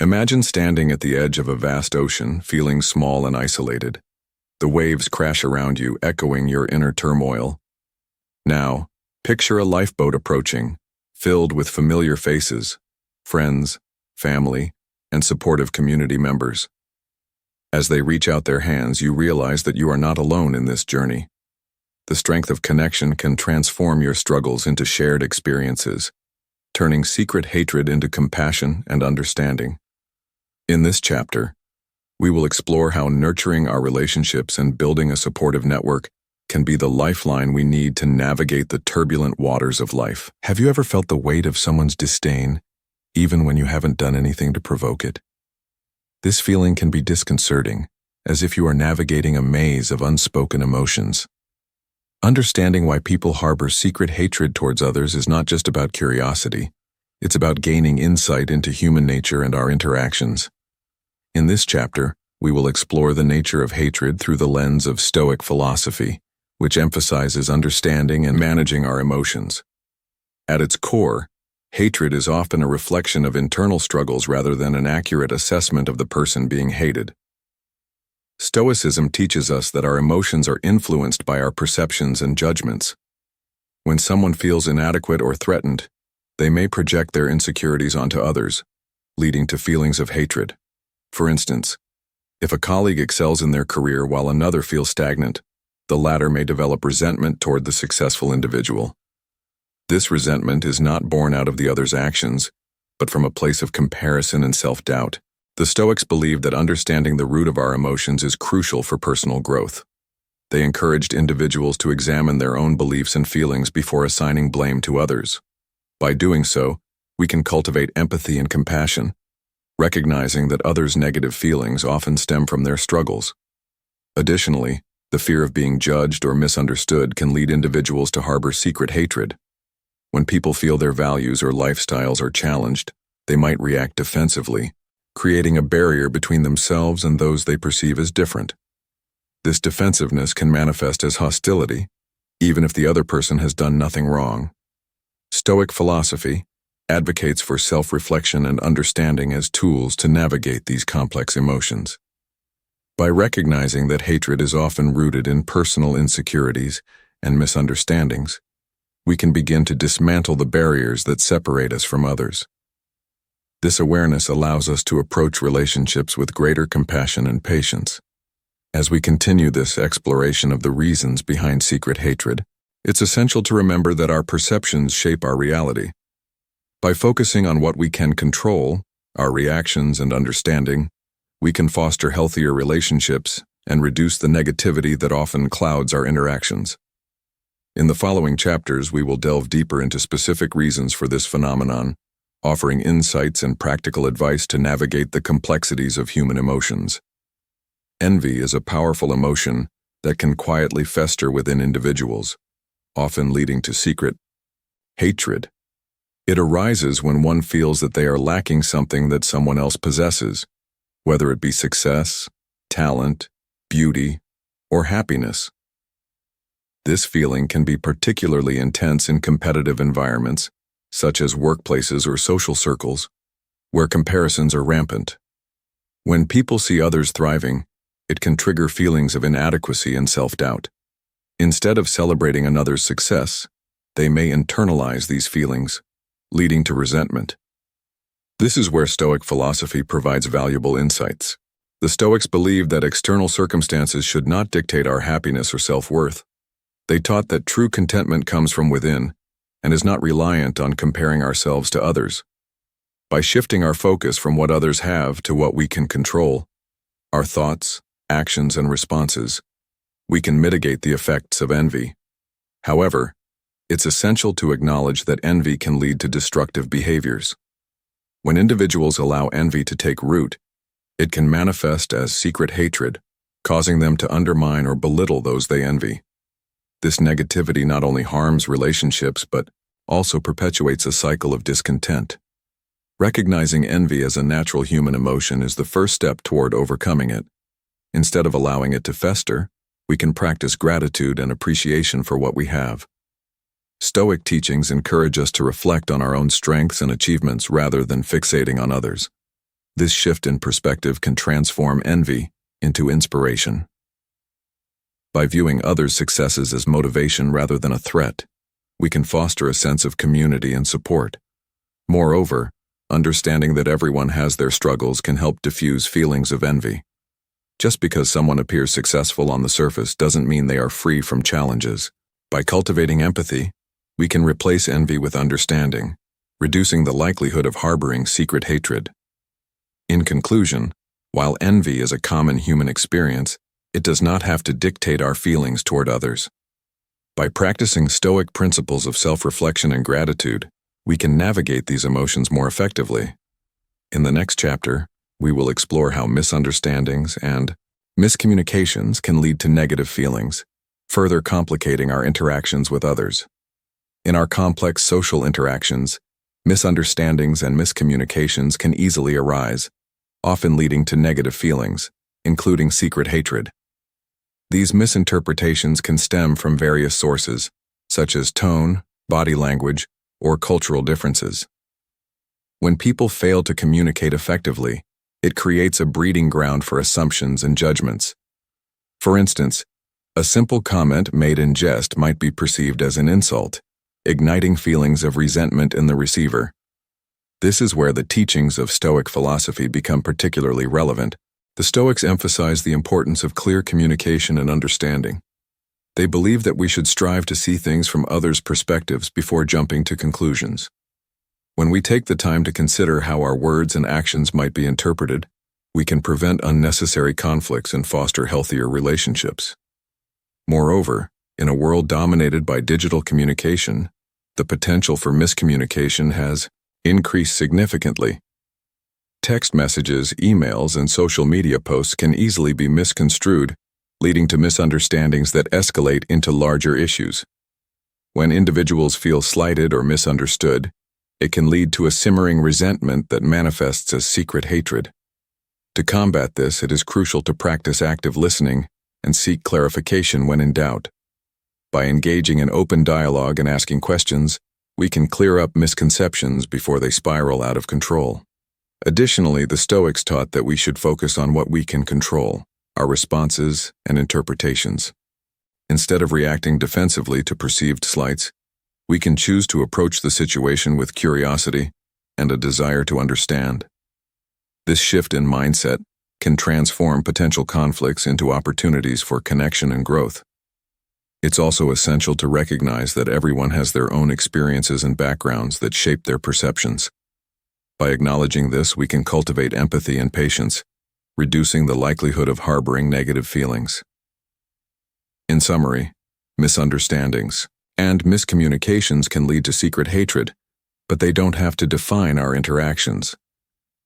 Imagine standing at the edge of a vast ocean, feeling small and isolated. The waves crash around you, echoing your inner turmoil. Now, picture a lifeboat approaching, filled with familiar faces, friends, family, and supportive community members. As they reach out their hands, you realize that you are not alone in this journey. The strength of connection can transform your struggles into shared experiences, turning secret hatred into compassion and understanding. In this chapter, we will explore how nurturing our relationships and building a supportive network can be the lifeline we need to navigate the turbulent waters of life. Have you ever felt the weight of someone's disdain, even when you haven't done anything to provoke it? This feeling can be disconcerting, as if you are navigating a maze of unspoken emotions. Understanding why people harbor secret hatred towards others is not just about curiosity. It's about gaining insight into human nature and our interactions. In this chapter, we will explore the nature of hatred through the lens of Stoic philosophy, which emphasizes understanding and managing our emotions. At its core, hatred is often a reflection of internal struggles rather than an accurate assessment of the person being hated. Stoicism teaches us that our emotions are influenced by our perceptions and judgments. When someone feels inadequate or threatened, they may project their insecurities onto others, leading to feelings of hatred. For instance, if a colleague excels in their career while another feels stagnant, the latter may develop resentment toward the successful individual. This resentment is not born out of the other's actions, but from a place of comparison and self-doubt. The Stoics believed that understanding the root of our emotions is crucial for personal growth. They encouraged individuals to examine their own beliefs and feelings before assigning blame to others. By doing so, we can cultivate empathy and compassion, recognizing that others' negative feelings often stem from their struggles. Additionally, the fear of being judged or misunderstood can lead individuals to harbor secret hatred. When people feel their values or lifestyles are challenged, they might react defensively, creating a barrier between themselves and those they perceive as different. This defensiveness can manifest as hostility, even if the other person has done nothing wrong. Stoic philosophy advocates for self-reflection and understanding as tools to navigate these complex emotions. By recognizing that hatred is often rooted in personal insecurities and misunderstandings, we can begin to dismantle the barriers that separate us from others. This awareness allows us to approach relationships with greater compassion and patience. As we continue this exploration of the reasons behind secret hatred, it's essential to remember that our perceptions shape our reality. By focusing on what we can control, our reactions and understanding, we can foster healthier relationships and reduce the negativity that often clouds our interactions. In the following chapters, we will delve deeper into specific reasons for this phenomenon, offering insights and practical advice to navigate the complexities of human emotions. Envy is a powerful emotion that can quietly fester within individuals, often leading to secret hatred. It arises when one feels that they are lacking something that someone else possesses, whether it be success, talent, beauty, or happiness. This feeling can be particularly intense in competitive environments, such as workplaces or social circles, where comparisons are rampant. When people see others thriving, it can trigger feelings of inadequacy and self-doubt. Instead of celebrating another's success, they may internalize these feelings, leading to resentment. This is where Stoic philosophy provides valuable insights. The Stoics believed that external circumstances should not dictate our happiness or self-worth. They taught that true contentment comes from within and is not reliant on comparing ourselves to others. By shifting our focus from what others have to what we can control, our thoughts, actions, and responses, we can mitigate the effects of envy. However, it's essential to acknowledge that envy can lead to destructive behaviors. When individuals allow envy to take root, it can manifest as secret hatred, causing them to undermine or belittle those they envy. This negativity not only harms relationships but also perpetuates a cycle of discontent. Recognizing envy as a natural human emotion is the first step toward overcoming it. Instead of allowing it to fester, we can practice gratitude and appreciation for what we have. Stoic teachings encourage us to reflect on our own strengths and achievements rather than fixating on others. This shift in perspective can transform envy into inspiration. By viewing others' successes as motivation rather than a threat, we can foster a sense of community and support. Moreover, understanding that everyone has their struggles can help diffuse feelings of envy. Just because someone appears successful on the surface doesn't mean they are free from challenges. By cultivating empathy, we can replace envy with understanding, reducing the likelihood of harboring secret hatred. In conclusion, while envy is a common human experience, it does not have to dictate our feelings toward others. By practicing Stoic principles of self-reflection and gratitude, we can navigate these emotions more effectively. In the next chapter, we will explore how misunderstandings and miscommunications can lead to negative feelings, further complicating our interactions with others. In our complex social interactions, misunderstandings and miscommunications can easily arise, often leading to negative feelings, including secret hatred. These misinterpretations can stem from various sources, such as tone, body language, or cultural differences. When people fail to communicate effectively, it creates a breeding ground for assumptions and judgments. For instance, a simple comment made in jest might be perceived as an insult, igniting feelings of resentment in the receiver. This is where the teachings of Stoic philosophy become particularly relevant. The Stoics emphasize the importance of clear communication and understanding. They believe that we should strive to see things from others' perspectives before jumping to conclusions. When we take the time to consider how our words and actions might be interpreted, we can prevent unnecessary conflicts and foster healthier relationships. Moreover, in a world dominated by digital communication, the potential for miscommunication has increased significantly. Text messages, emails, and social media posts can easily be misconstrued, leading to misunderstandings that escalate into larger issues. When individuals feel slighted or misunderstood, it can lead to a simmering resentment that manifests as secret hatred. To combat this, it is crucial to practice active listening and seek clarification when in doubt. By engaging in open dialogue and asking questions, we can clear up misconceptions before they spiral out of control. Additionally, the Stoics taught that we should focus on what we can control, our responses and interpretations. Instead of reacting defensively to perceived slights, we can choose to approach the situation with curiosity and a desire to understand. This shift in mindset can transform potential conflicts into opportunities for connection and growth. It's also essential to recognize that everyone has their own experiences and backgrounds that shape their perceptions. By acknowledging this, we can cultivate empathy and patience, reducing the likelihood of harboring negative feelings. In summary, misunderstandings and miscommunications can lead to secret hatred, but they don't have to define our interactions.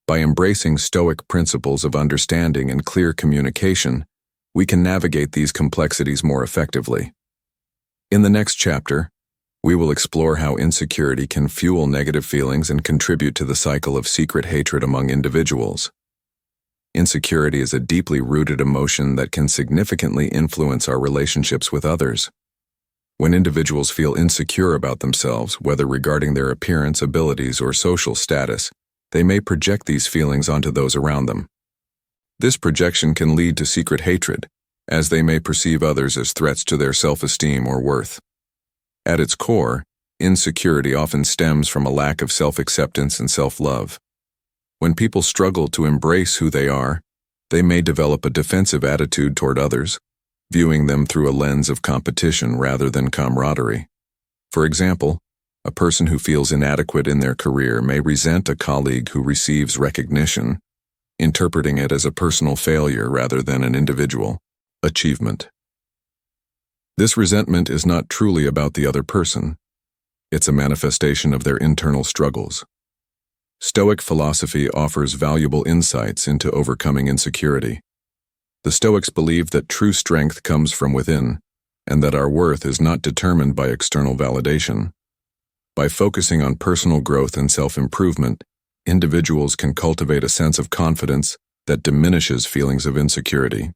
By embracing Stoic principles of understanding and clear communication, we can navigate these complexities more effectively. In the next chapter, we will explore how insecurity can fuel negative feelings and contribute to the cycle of secret hatred among individuals. Insecurity is a deeply rooted emotion that can significantly influence our relationships with others. When individuals feel insecure about themselves, whether regarding their appearance, abilities, or social status, they may project these feelings onto those around them. This projection can lead to secret hatred, as they may perceive others as threats to their self-esteem or worth. At its core, insecurity often stems from a lack of self-acceptance and self-love. When people struggle to embrace who they are, they may develop a defensive attitude toward others, viewing them through a lens of competition rather than camaraderie. For example, a person who feels inadequate in their career may resent a colleague who receives recognition, interpreting it as a personal failure rather than an individual achievement. This resentment is not truly about the other person. It's a manifestation of their internal struggles. Stoic philosophy offers valuable insights into overcoming insecurity. The Stoics believe that true strength comes from within, and that our worth is not determined by external validation. By focusing on personal growth and self-improvement, individuals can cultivate a sense of confidence that diminishes feelings of insecurity.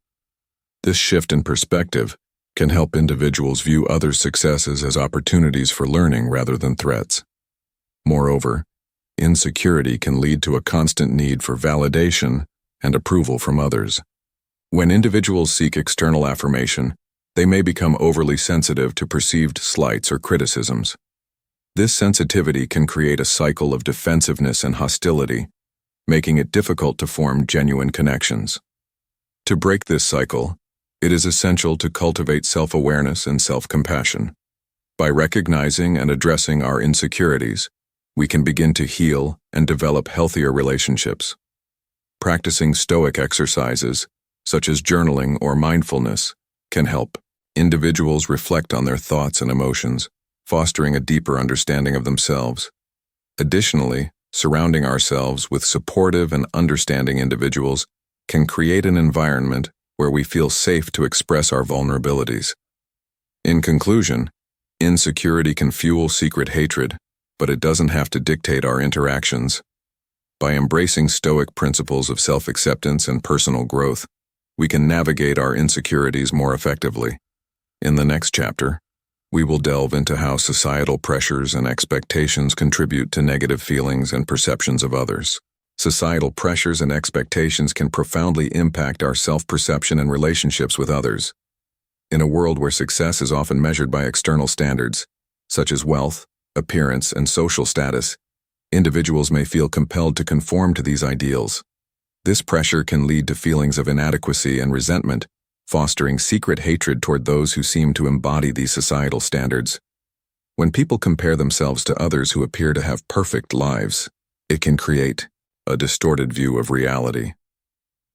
This shift in perspective can help individuals view others' successes as opportunities for learning rather than threats. Moreover, Insecurity can lead to a constant need for validation and approval from others. When individuals seek external affirmation, they may become overly sensitive to perceived slights or criticisms. This sensitivity can create a cycle of defensiveness and hostility, making it difficult to form genuine connections. To break this cycle, it is essential to cultivate self-awareness and self-compassion. By recognizing and addressing our insecurities, we can begin to heal and develop healthier relationships. Practicing Stoic exercises, such as journaling or mindfulness, can help individuals reflect on their thoughts and emotions, fostering a deeper understanding of themselves. Additionally, surrounding ourselves with supportive and understanding individuals can create an environment where we feel safe to express our vulnerabilities. In conclusion, insecurity can fuel secret hatred, but it doesn't have to dictate our interactions. By embracing Stoic principles of self-acceptance and personal growth, we can navigate our insecurities more effectively. In the next chapter, we will delve into how societal pressures and expectations contribute to negative feelings and perceptions of others. Societal pressures and expectations can profoundly impact our self-perception and relationships with others. In a world where success is often measured by external standards, such as wealth, appearance, and social status, individuals may feel compelled to conform to these ideals. This pressure can lead to feelings of inadequacy and resentment, fostering secret hatred toward those who seem to embody these societal standards. When people compare themselves to others who appear to have perfect lives, it can create a distorted view of reality.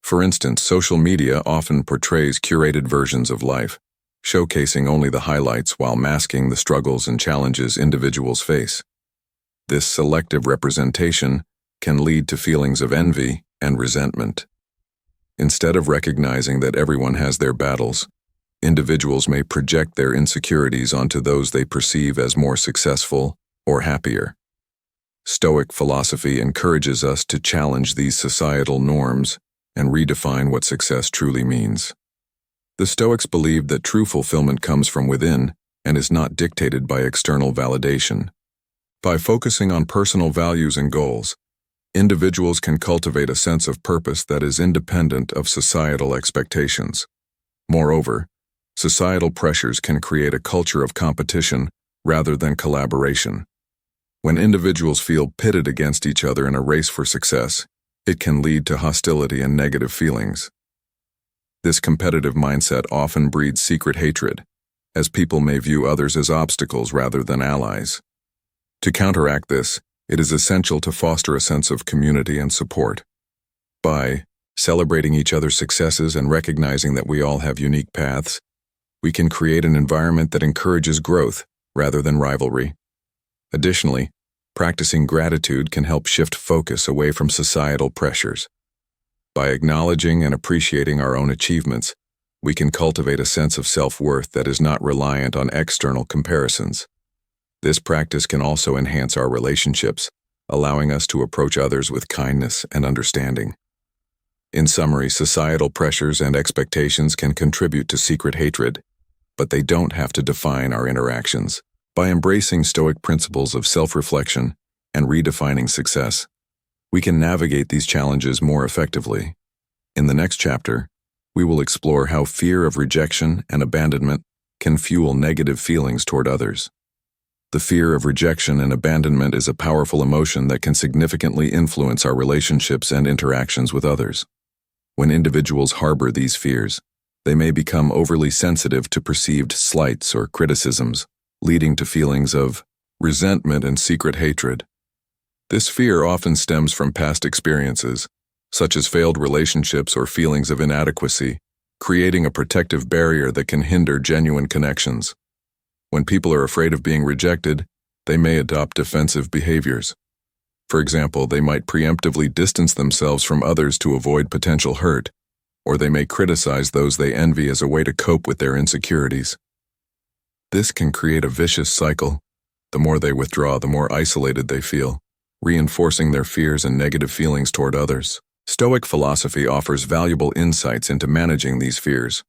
For instance, social media often portrays curated versions of life, showcasing only the highlights while masking the struggles and challenges individuals face. This selective representation can lead to feelings of envy and resentment. Instead of recognizing that everyone has their battles, individuals may project their insecurities onto those they perceive as more successful or happier. Stoic philosophy encourages us to challenge these societal norms and redefine what success truly means. The Stoics believed that true fulfillment comes from within and is not dictated by external validation. By focusing on personal values and goals, individuals can cultivate a sense of purpose that is independent of societal expectations. Moreover, societal pressures can create a culture of competition rather than collaboration. When individuals feel pitted against each other in a race for success, it can lead to hostility and negative feelings. This competitive mindset often breeds secret hatred, as people may view others as obstacles rather than allies. To counteract this, it is essential to foster a sense of community and support. By celebrating each other's successes and recognizing that we all have unique paths, we can create an environment that encourages growth rather than rivalry. Additionally, practicing gratitude can help shift focus away from societal pressures. By acknowledging and appreciating our own achievements, we can cultivate a sense of self-worth that is not reliant on external comparisons. This practice can also enhance our relationships, allowing us to approach others with kindness and understanding. In summary, societal pressures and expectations can contribute to secret hatred, but they don't have to define our interactions. By embracing Stoic principles of self-reflection and redefining success, we can navigate these challenges more effectively. In the next chapter, we will explore how fear of rejection and abandonment can fuel negative feelings toward others. The fear of rejection and abandonment is a powerful emotion that can significantly influence our relationships and interactions with others. When individuals harbor these fears, they may become overly sensitive to perceived slights or criticisms, leading to feelings of resentment and secret hatred. This fear often stems from past experiences, such as failed relationships or feelings of inadequacy, creating a protective barrier that can hinder genuine connections. When people are afraid of being rejected, they may adopt defensive behaviors. For example, they might preemptively distance themselves from others to avoid potential hurt, or they may criticize those they envy as a way to cope with their insecurities. This can create a vicious cycle. The more they withdraw, the more isolated they feel, reinforcing their fears and negative feelings toward others. Stoic philosophy offers valuable insights into managing these fears.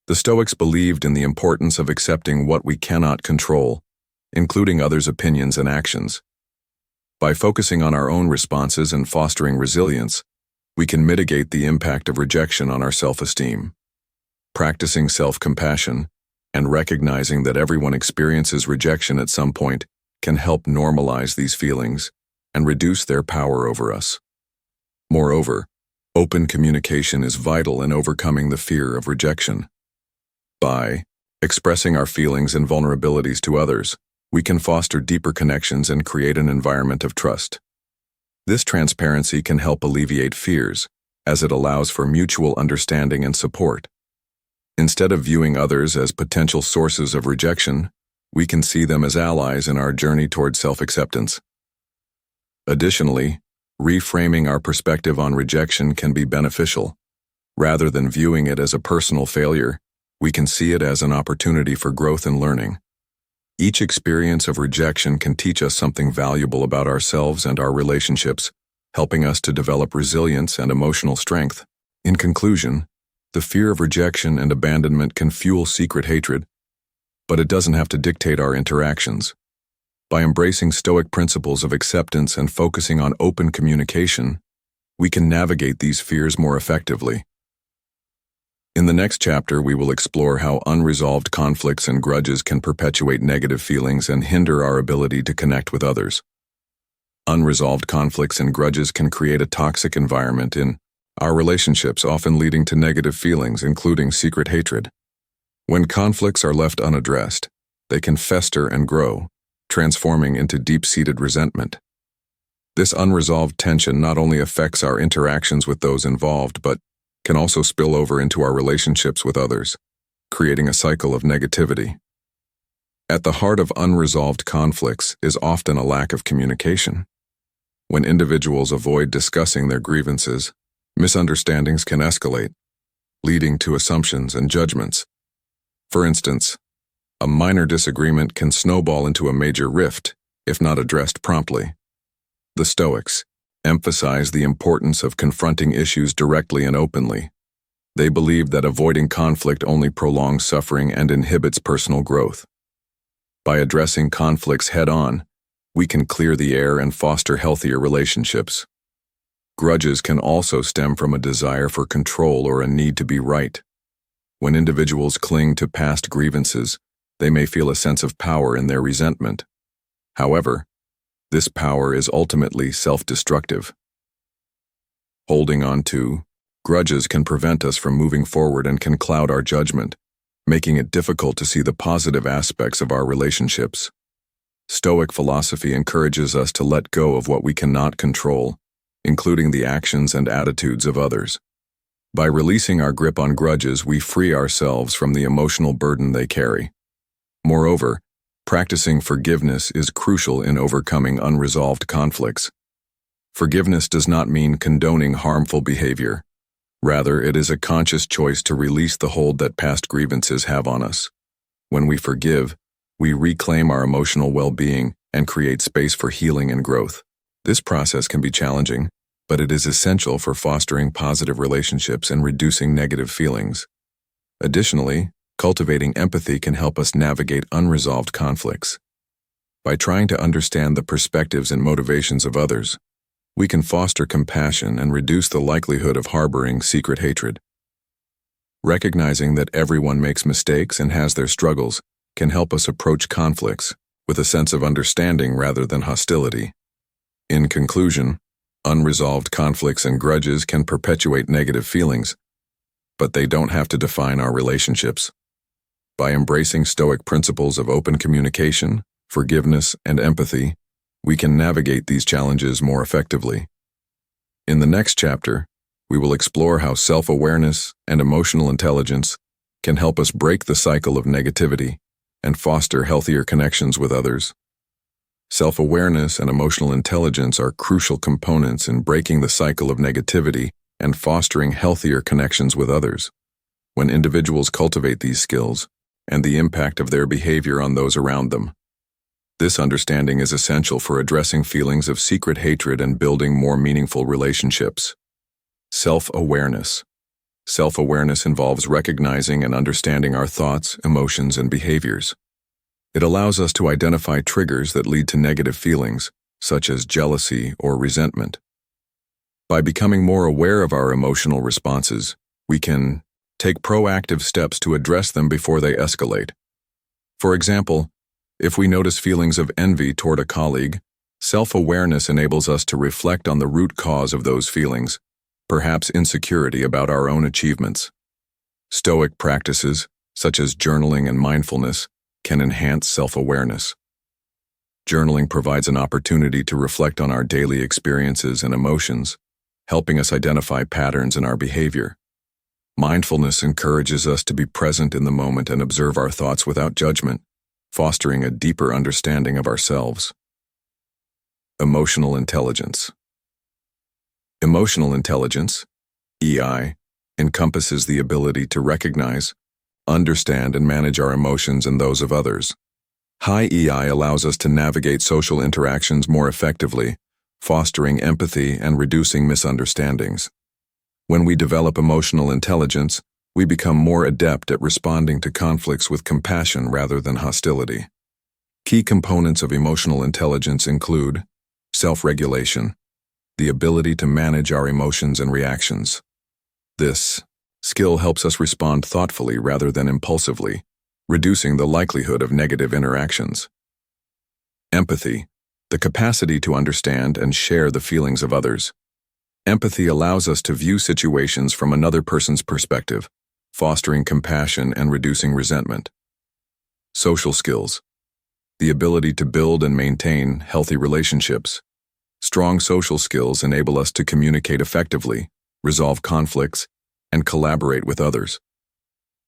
The Stoics believed in the importance of accepting what we cannot control, including others' opinions and actions. By focusing on our own responses and fostering resilience, we can mitigate the impact of rejection on our self-esteem. Practicing self-compassion and recognizing that everyone experiences rejection at some point can help normalize these feelings and reduce their power over us. Moreover, open communication is vital in overcoming the fear of rejection. By expressing our feelings and vulnerabilities to others, we can foster deeper connections and create an environment of trust. This transparency can help alleviate fears, as it allows for mutual understanding and support. Instead of viewing others as potential sources of rejection, we can see them as allies in our journey toward self-acceptance. Additionally, reframing our perspective on rejection can be beneficial. Rather than viewing it as a personal failure, we can see it as an opportunity for growth and learning. Each experience of rejection can teach us something valuable about ourselves and our relationships, helping us to develop resilience and emotional strength. In conclusion, the fear of rejection and abandonment can fuel secret hatred, but it doesn't have to dictate our interactions. By embracing Stoic principles of acceptance and focusing on open communication, we can navigate these fears more effectively. In the next chapter, we will explore how unresolved conflicts and grudges can perpetuate negative feelings and hinder our ability to connect with others. Unresolved conflicts and grudges can create a toxic environment in our relationships, often leading to negative feelings, including secret hatred. When conflicts are left unaddressed, they can fester and grow, transforming into deep-seated resentment. This unresolved tension not only affects our interactions with those involved, but can also spill over into our relationships with others, creating a cycle of negativity. At the heart of unresolved conflicts is often a lack of communication. When individuals avoid discussing their grievances, misunderstandings can escalate, leading to assumptions and judgments. For instance, a minor disagreement can snowball into a major rift if not addressed promptly. The Stoics emphasize the importance of confronting issues directly and openly. They believe that avoiding conflict only prolongs suffering and inhibits personal growth. By addressing conflicts head-on, we can clear the air and foster healthier relationships. Grudges can also stem from a desire for control or a need to be right. When individuals cling to past grievances, they may feel a sense of power in their resentment. However, this power is ultimately self-destructive. Holding on to grudges can prevent us from moving forward and can cloud our judgment, making it difficult to see the positive aspects of our relationships. Stoic philosophy encourages us to let go of what we cannot control, including the actions and attitudes of others. By releasing our grip on grudges, we free ourselves from the emotional burden they carry. Moreover, practicing forgiveness is crucial in overcoming unresolved conflicts. Forgiveness does not mean condoning harmful behavior. Rather, it is a conscious choice to release the hold that past grievances have on us. When we forgive, we reclaim our emotional well-being and create space for healing and growth. This process can be challenging, but it is essential for fostering positive relationships and reducing negative feelings. Additionally, cultivating empathy can help us navigate unresolved conflicts. By trying to understand the perspectives and motivations of others, we can foster compassion and reduce the likelihood of harboring secret hatred. Recognizing that everyone makes mistakes and has their struggles can help us approach conflicts with a sense of understanding rather than hostility. In conclusion, unresolved conflicts and grudges can perpetuate negative feelings, but they don't have to define our relationships. By embracing Stoic principles of open communication, forgiveness, and empathy, we can navigate these challenges more effectively. In the next chapter, we will explore how self-awareness and emotional intelligence can help us break the cycle of negativity and foster healthier connections with others. Self-awareness and emotional intelligence are crucial components in breaking the cycle of negativity and fostering healthier connections with others. When individuals cultivate these skills, and the impact of their behavior on those around them. This understanding is essential for addressing feelings of secret hatred and building more meaningful relationships. Self-awareness. Self-awareness involves recognizing and understanding our thoughts, emotions, and behaviors. It allows us to identify triggers that lead to negative feelings, such as jealousy or resentment. By becoming more aware of our emotional responses, we can take proactive steps to address them before they escalate. For example, if we notice feelings of envy toward a colleague, self-awareness enables us to reflect on the root cause of those feelings, perhaps insecurity about our own achievements. Stoic practices, such as journaling and mindfulness, can enhance self-awareness. Journaling provides an opportunity to reflect on our daily experiences and emotions, helping us identify patterns in our behavior. Mindfulness encourages us to be present in the moment and observe our thoughts without judgment, fostering a deeper understanding of ourselves. Emotional intelligence. Emotional intelligence, EI, encompasses the ability to recognize, understand, and manage our emotions and those of others. High EI allows us to navigate social interactions more effectively, fostering empathy and reducing misunderstandings. When we develop emotional intelligence, we become more adept at responding to conflicts with compassion rather than hostility. Key components of emotional intelligence include self-regulation, the ability to manage our emotions and reactions. This skill helps us respond thoughtfully rather than impulsively, reducing the likelihood of negative interactions. Empathy, the capacity to understand and share the feelings of others. Empathy allows us to view situations from another person's perspective, fostering compassion and reducing resentment. Social skills, the ability to build and maintain healthy relationships. Strong social skills enable us to communicate effectively, resolve conflicts, and collaborate with others.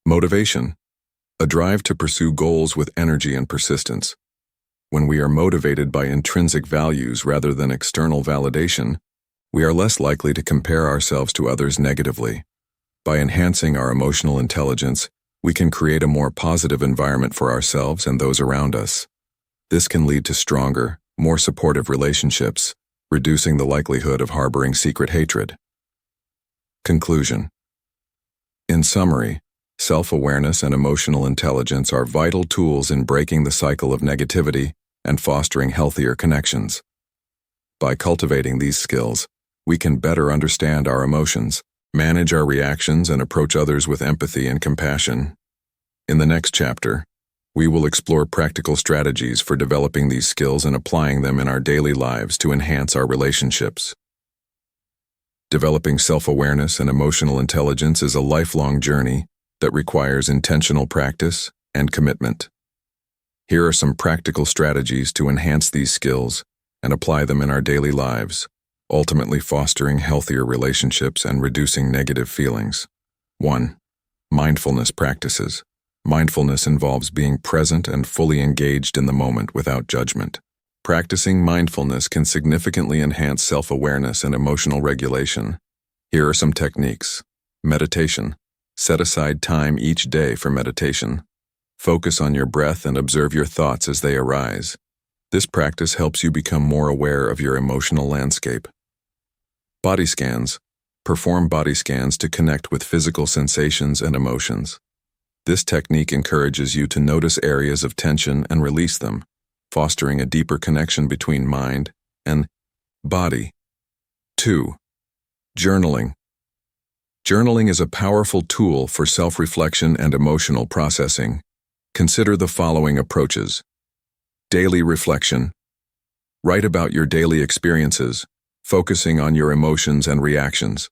Motivation, a drive to pursue goals with energy and persistence. When we are motivated by intrinsic values rather than external validation, we are less likely to compare ourselves to others negatively. By enhancing our emotional intelligence, we can create a more positive environment for ourselves and those around us. This can lead to stronger, more supportive relationships, reducing the likelihood of harboring secret hatred. Conclusion. In summary, self-awareness and emotional intelligence are vital tools in breaking the cycle of negativity and fostering healthier connections. By cultivating these skills, we can better understand our emotions, manage our reactions, and approach others with empathy and compassion. In the next chapter, we will explore practical strategies for developing these skills and applying them in our daily lives to enhance our relationships. Developing self-awareness and emotional intelligence is a lifelong journey that requires intentional practice and commitment. Here are some practical strategies to enhance these skills and apply them in our daily lives, ultimately fostering healthier relationships and reducing negative feelings. 1. Mindfulness practices. Mindfulness involves being present and fully engaged in the moment without judgment. Practicing mindfulness can significantly enhance self-awareness and emotional regulation. Here are some techniques. Meditation. Set aside time each day for meditation. Focus on your breath and observe your thoughts as they arise. This practice helps you become more aware of your emotional landscape. Body scans. Perform body scans to connect with physical sensations and emotions. This technique encourages you to notice areas of tension and release them, fostering a deeper connection between mind and body. 2. Journaling. Journaling is a powerful tool for self-reflection and emotional processing. Consider the following approaches. Daily reflection. Write about your daily experiences, focusing on your emotions and reactions.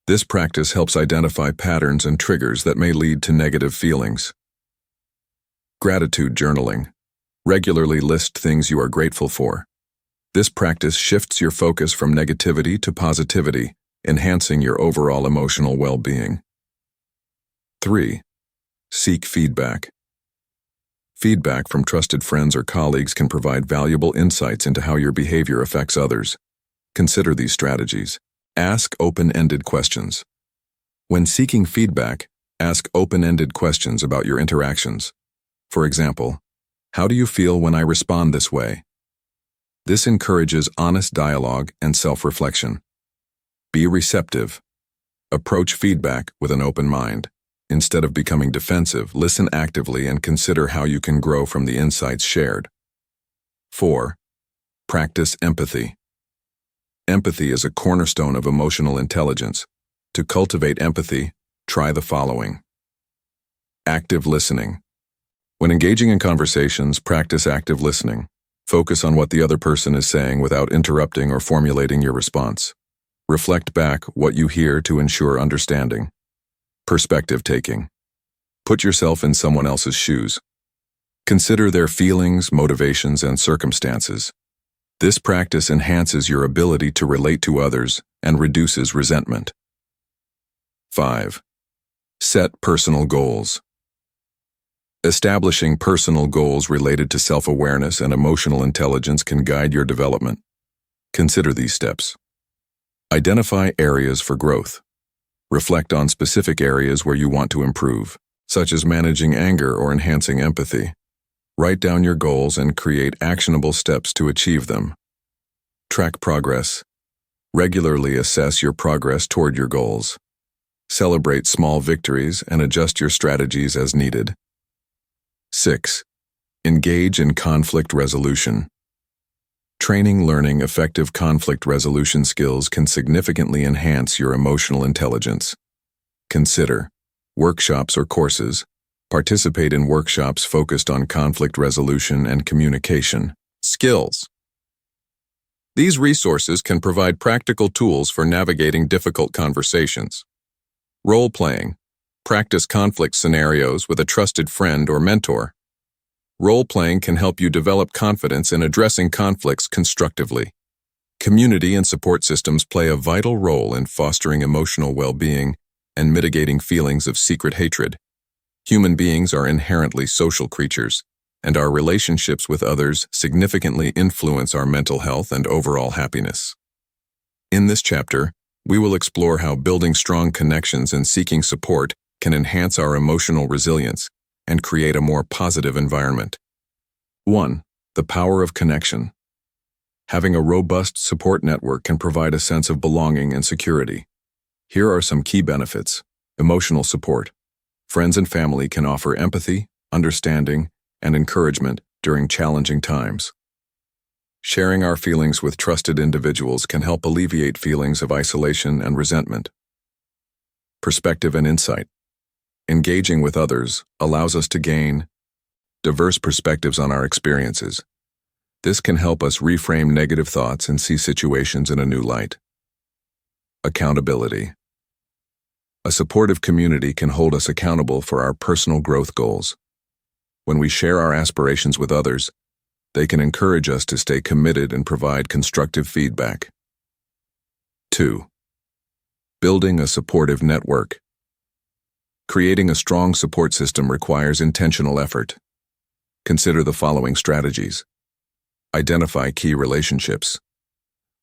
This practice helps identify patterns and triggers that may lead to negative feelings. Gratitude journaling. Regularly list things you are grateful for. This practice shifts your focus from negativity to positivity, enhancing your overall emotional well-being. 3. Seek feedback. Feedback from trusted friends or colleagues can provide valuable insights into how your behavior affects others. Consider these strategies. Ask open-ended questions. When seeking feedback, ask open-ended questions about your interactions. For example, how do you feel when I respond this way? This encourages honest dialogue and self-reflection. Be receptive. Approach feedback with an open mind. Instead of becoming defensive, listen actively and consider how you can grow from the insights shared. 4. Practice empathy. Empathy is a cornerstone of emotional intelligence. To cultivate empathy, try the following. Active listening. When engaging in conversations, practice active listening. Focus on what the other person is saying without interrupting or formulating your response. Reflect back what you hear to ensure understanding. Perspective taking. Put yourself in someone else's shoes. Consider their feelings, motivations, and circumstances. This practice enhances your ability to relate to others and reduces resentment. 5. Set personal goals. Establishing personal goals related to self-awareness and emotional intelligence can guide your development. Consider these steps. Identify areas for growth. Reflect on specific areas where you want to improve, such as managing anger or enhancing empathy. Write down your goals and create actionable steps to achieve them. Track progress. Regularly assess your progress toward your goals. Celebrate small victories and adjust your strategies as needed. 6. Engage in conflict resolution. Training learning effective conflict resolution skills can significantly enhance your emotional intelligence. Consider workshops or courses. Participate in workshops focused on conflict resolution and communication skills. These resources can provide practical tools for navigating difficult conversations. Role-playing. Practice conflict scenarios with a trusted friend or mentor. Role-playing can help you develop confidence in addressing conflicts constructively. Community and support systems play a vital role in fostering emotional well-being and mitigating feelings of secret hatred. Human beings are inherently social creatures, and our relationships with others significantly influence our mental health and overall happiness. In this chapter, we will explore how building strong connections and seeking support can enhance our emotional resilience and create a more positive environment. 1. The power of connection. Having a robust support network can provide a sense of belonging and security. Here are some key benefits. Emotional support. Friends and family can offer empathy, understanding, and encouragement during challenging times. Sharing our feelings with trusted individuals can help alleviate feelings of isolation and resentment. Perspective and insight. Engaging with others allows us to gain diverse perspectives on our experiences. This can help us reframe negative thoughts and see situations in a new light. Accountability. A supportive community can hold us accountable for our personal growth goals. When we share our aspirations with others, they can encourage us to stay committed and provide constructive feedback. 2. Building a supportive network. Creating a strong support system requires intentional effort. Consider the following strategies. Identify key relationships.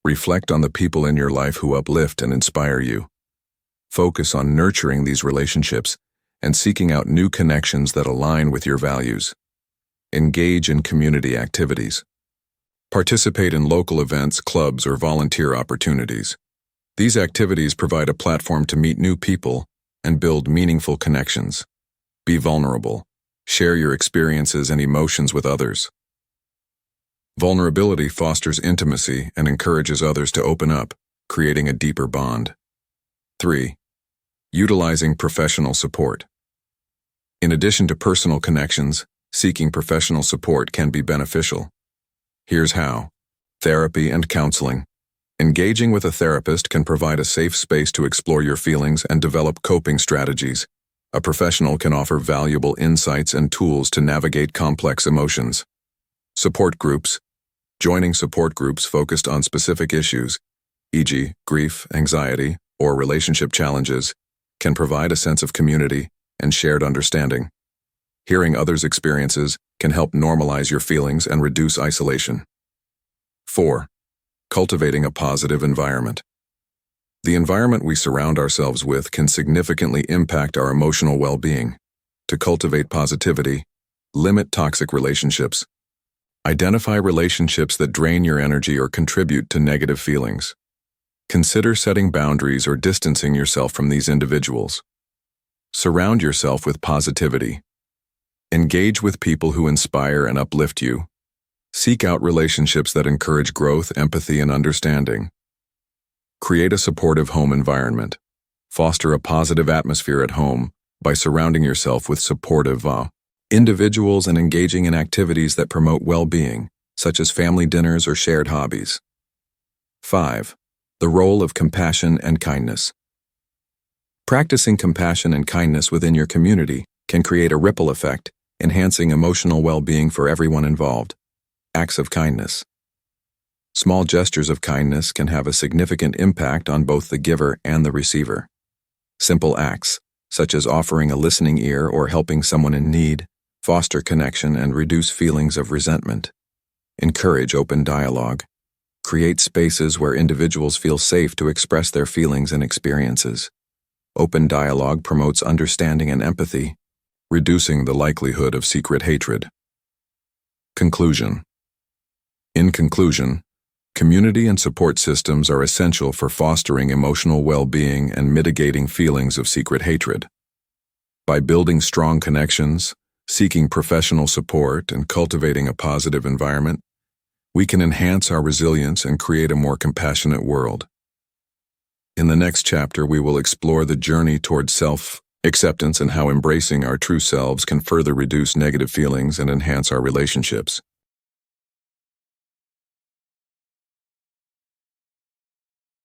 Reflect on the people in your life who uplift and inspire you. Focus on nurturing these relationships and seeking out new connections that align with your values. Engage in community activities. Participate in local events, clubs, or volunteer opportunities. These activities provide a platform to meet new people and build meaningful connections. Be vulnerable. Share your experiences and emotions with others. Vulnerability fosters intimacy and encourages others to open up, creating a deeper bond. 3. Utilizing professional support. In addition to personal connections, seeking professional support can be beneficial. Here's how. Therapy and counseling. Engaging with a therapist can provide a safe space to explore your feelings and develop coping strategies. A professional can offer valuable insights and tools to navigate complex emotions. Support groups. Joining support groups focused on specific issues, e.g., grief, anxiety, or relationship challenges, can provide a sense of community and shared understanding. Hearing others' experiences can help normalize your feelings and reduce isolation. 4. Cultivating a positive environment. The environment we surround ourselves with can significantly impact our emotional well-being. To cultivate positivity, limit toxic relationships. Identify relationships that drain your energy or contribute to negative feelings. Consider setting boundaries or distancing yourself from these individuals. Surround yourself with positivity. Engage with people who inspire and uplift you. Seek out relationships that encourage growth, empathy, and understanding. Create a supportive home environment. Foster a positive atmosphere at home by surrounding yourself with supportive individuals and engaging in activities that promote well-being, such as family dinners or shared hobbies. 5. The role of compassion and kindness. Practicing compassion and kindness within your community can create a ripple effect, enhancing emotional well-being for everyone involved. Acts of kindness. Small gestures of kindness can have a significant impact on both the giver and the receiver. Simple acts, such as offering a listening ear or helping someone in need, foster connection and reduce feelings of resentment. Encourage open dialogue. Create spaces where individuals feel safe to express their feelings and experiences. Open dialogue promotes understanding and empathy, reducing the likelihood of secret hatred. Conclusion. In conclusion, community and support systems are essential for fostering emotional well-being and mitigating feelings of secret hatred. By building strong connections, seeking professional support, and cultivating a positive environment, we can enhance our resilience and create a more compassionate world. In the next chapter, we will explore the journey towards self-acceptance and how embracing our true selves can further reduce negative feelings and enhance our relationships.